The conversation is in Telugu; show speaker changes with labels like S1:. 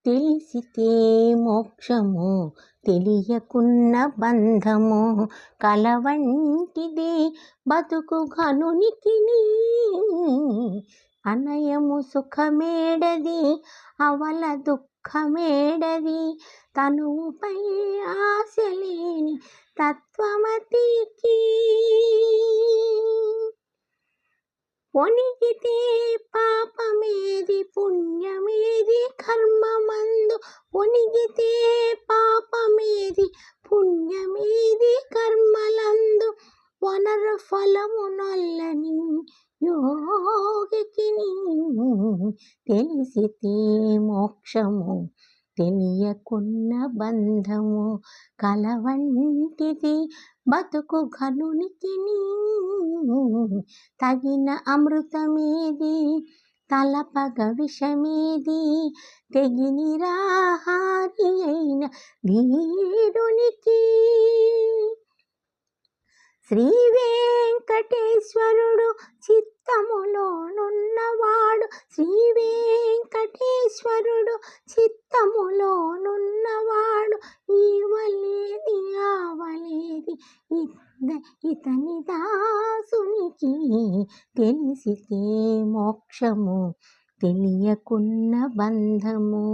S1: తెలిసితే మోక్షము తెలియకున్న బంధము కలవంటిది బతుకు ఘనునికిని అనయము సుఖమేడది అవల దుఃఖమేడది తనుపై ఆశలేని తత్వమతికి పొనిగితే పాపమేది పుణ్యమేది కర్మమందు పొనిగితే పాపమేది పుణ్యమేది కర్మలందు వనర ఫలము నొల్లని యోగికిని తెలిసితే మోక్షము తెలియకున్న బంధము కలవంటిది బతుకు ఘనునికిని తగిన అమృతమేది తలపగ విషమేది తెగి నిరాహారి అయిన వీడునికి శ్రీ వెంకటేశ్వరుడు చిత్తములోనున్నవాడు శ్రీ వెంకటేశ్వరుడు చిత్తములోనున్నవాడు ఈవలేది ఆవలేది ఇతని దాసునికి తెలిసితే మోక్షము తెలియకున్న బంధము.